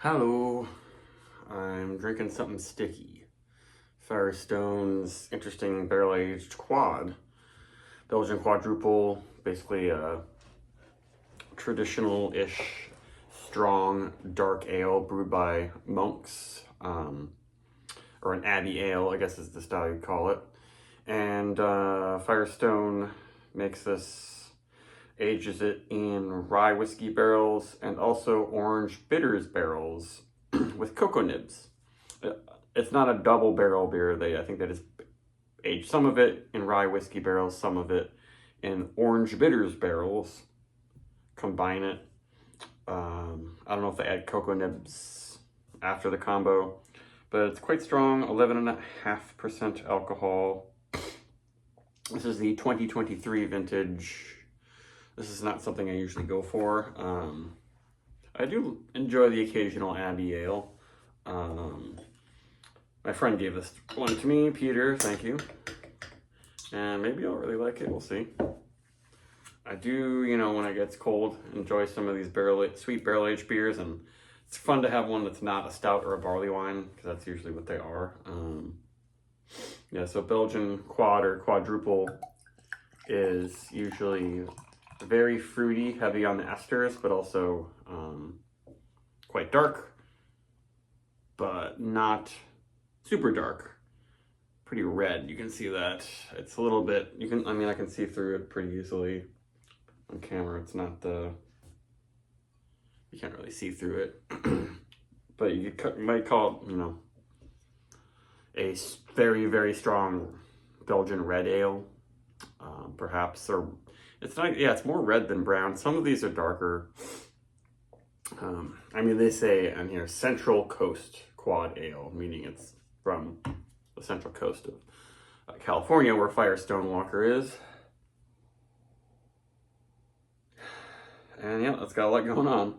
Hello, I'm drinking something sticky. Firestone's interesting barrel-aged quad. Belgian quadruple, basically a traditional-ish, strong, dark ale brewed by monks, or an abbey ale, I guess is the style you'd call it. And Firestone makes this, ages it in rye whiskey barrels and also orange bitters barrels with cocoa nibs. It's not a double barrel beer. I think they just age some of it in rye whiskey barrels, some of it in orange bitters barrels. Combine it. I don't know if they add cocoa nibs after the combo, but it's quite strong. 11.5% alcohol. This is the 2023 vintage. This is not something I usually go for. I do enjoy the occasional Abbey Ale. My friend gave this one to me, Peter, thank you. And maybe I'll really like it, we'll see. I do, when it gets cold, enjoy some of these sweet barrel-aged beers, and it's fun to have one that's not a stout or a barley wine, because that's usually what they are. Yeah, so Belgian quad or quadruple is usually very fruity, heavy on the esters, but also quite dark, but not super dark. Pretty red, you can see that. It's a little bit, I can see through it pretty easily. On camera, it's not you can't really see through it. But you might call it, a very, very strong Belgian red ale, perhaps. Or it's not, yeah, it's more red than brown. Some of these are darker. They say on here, Central Coast Quad Ale, meaning it's from the Central Coast of California, where Firestone Walker is. And yeah, it's got a lot going on.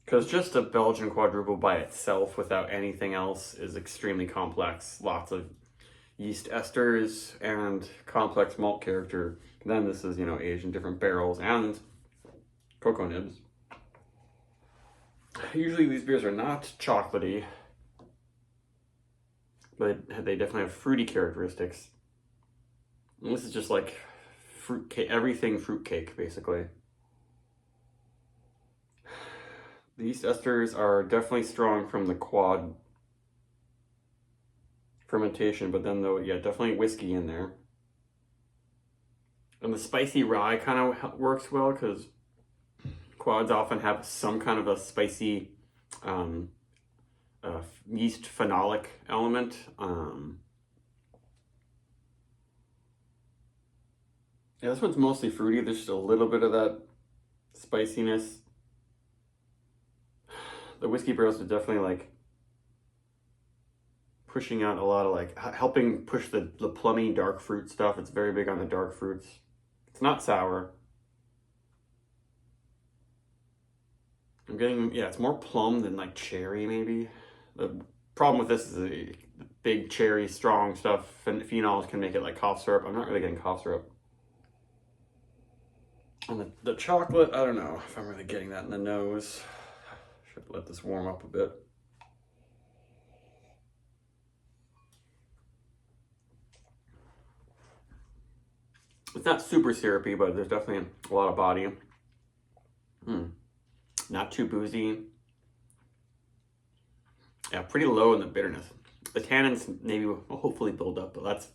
Because just a Belgian quadruple by itself without anything else is extremely complex. Lots of yeast esters and complex malt character. Then this is, aged in different barrels and cocoa nibs. Usually these beers are not chocolatey, but they definitely have fruity characteristics. And this is just like fruitcake, everything fruitcake, basically. The yeast esters are definitely strong from the quad fermentation, but then though, yeah, definitely whiskey in there. And the spicy rye kind of works well because quads often have some kind of a spicy yeast phenolic element. Yeah, this one's mostly fruity. There's just a little bit of that spiciness. The whiskey barrels are definitely like pushing out a lot of like helping push the plummy dark fruit stuff. It's very big on the dark fruits. It's not sour. I'm getting, yeah, it's more plum than like cherry maybe. The problem with this is the big cherry strong stuff, and phenols can make it like cough syrup. I'm not really getting cough syrup. And the chocolate, I don't know if I'm really getting that in the nose. Should let this warm up a bit. It's not super syrupy, but there's definitely a lot of body. Not too boozy. Yeah, pretty low in the bitterness. The tannins maybe will hopefully build up, but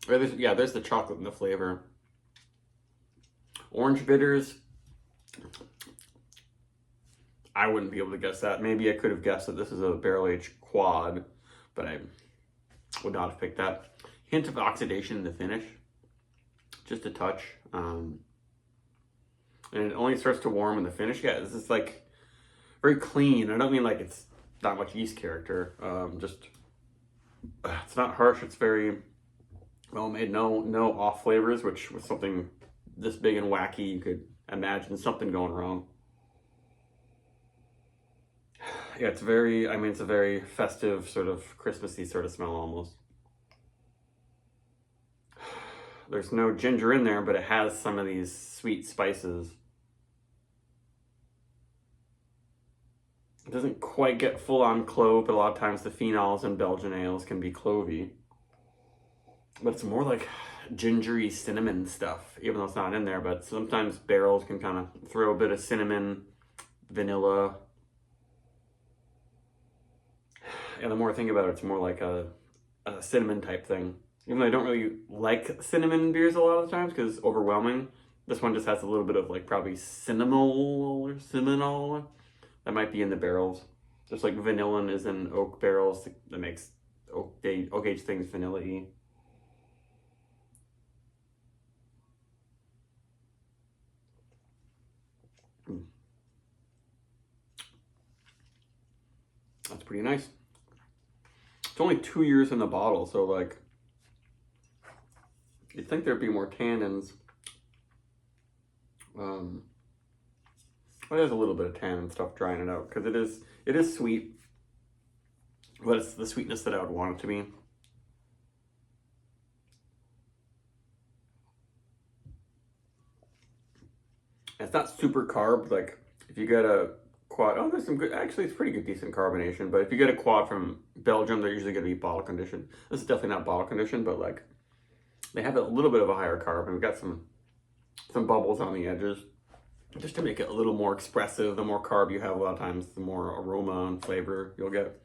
there's the chocolate and the flavor. Orange bitters, I wouldn't be able to guess that. Maybe I could have guessed that this is a barrel-aged quad, but I would not have picked that. Hint of oxidation in the finish, just a touch. And it only starts to warm in the finish. Yeah, this is like very clean. I don't mean like it's not much yeast character. It's not harsh. It's very well made. No off flavors, which with something this big and wacky, you could imagine something going wrong. Yeah, it's a very festive, sort of Christmassy sort of smell almost. There's no ginger in there, but it has some of these sweet spices. It doesn't quite get full-on clove, but a lot of times the phenols in Belgian ales can be clovey. But it's more like gingery cinnamon stuff, even though it's not in there. But sometimes barrels can kind of throw a bit of cinnamon, vanilla. And the more I think about it, it's more like a cinnamon type thing. Even though I don't really like cinnamon beers a lot of the times because it's overwhelming. This one just has a little bit of like probably cinnamon that might be in the barrels. Just like vanillin is in oak barrels that makes oak age things vanilla-y. That's pretty nice. It's only 2 years in the bottle, so like you'd think there'd be more tannins. Well, there's a little bit of tannin stuff drying it out because it is sweet, but it's the sweetness that I would want it to be. It's not super carb. Like if you get a quad, oh, there's some good. Actually, it's pretty good, decent carbonation. But if you get a quad from Belgium, they're usually going to be bottle conditioned. This is definitely not bottle conditioned, but like they have a little bit of a higher carb, and we've got some bubbles on the edges, just to make it a little more expressive. The more carb you have, a lot of times, the more aroma and flavor you'll get.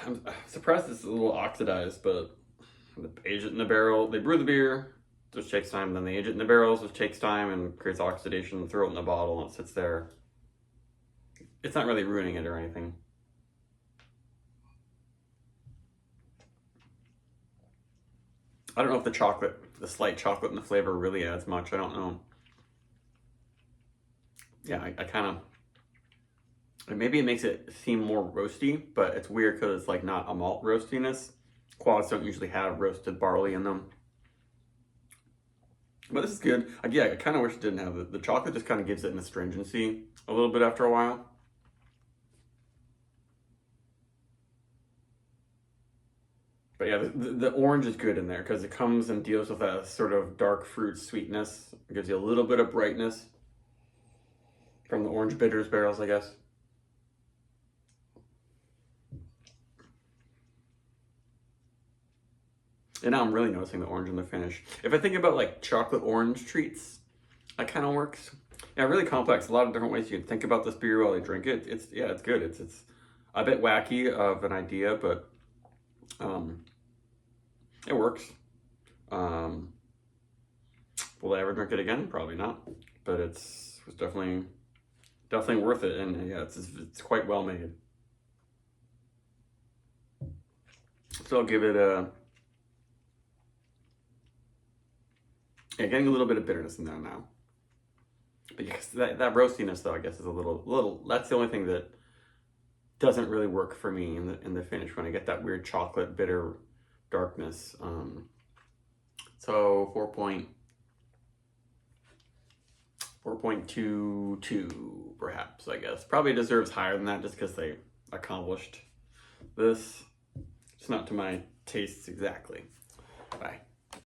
I'm surprised it's a little oxidized, but they age it in the barrel. They brew the beer, which takes time. Then they age it in the barrels, which takes time and creates oxidation. Throw it in the bottle, and it sits there. It's not really ruining it or anything. I don't know if the slight chocolate in the flavor really adds much. I don't know. Yeah, I kind of, maybe it makes it seem more roasty, but it's weird because it's like not a malt roastiness. Quads don't usually have roasted barley in them. But this is good. Yeah, I kind of wish it didn't have the chocolate. Just kind of gives it an astringency a little bit after a while. But yeah, the orange is good in there because it comes and deals with a sort of dark fruit sweetness. It gives you a little bit of brightness from the orange bitters barrels, I guess. And now I'm really noticing the orange in the finish. If I think about like chocolate orange treats, that kind of works. Yeah, really complex. A lot of different ways you can think about this beer while you drink it. It's good. It's a bit wacky of an idea, but it works. Will I ever drink it again? Probably not. But it was definitely worth it, and yeah, it's quite well made. So I'll give it a. Yeah, getting a little bit of bitterness in there now. But yes, that roastiness though, I guess, is a little. That's the only thing that doesn't really work for me in the finish when I get that weird chocolate bitter darkness. So 4.22 perhaps, I guess. Probably deserves higher than that just because they accomplished this. It's not to my tastes exactly. Bye.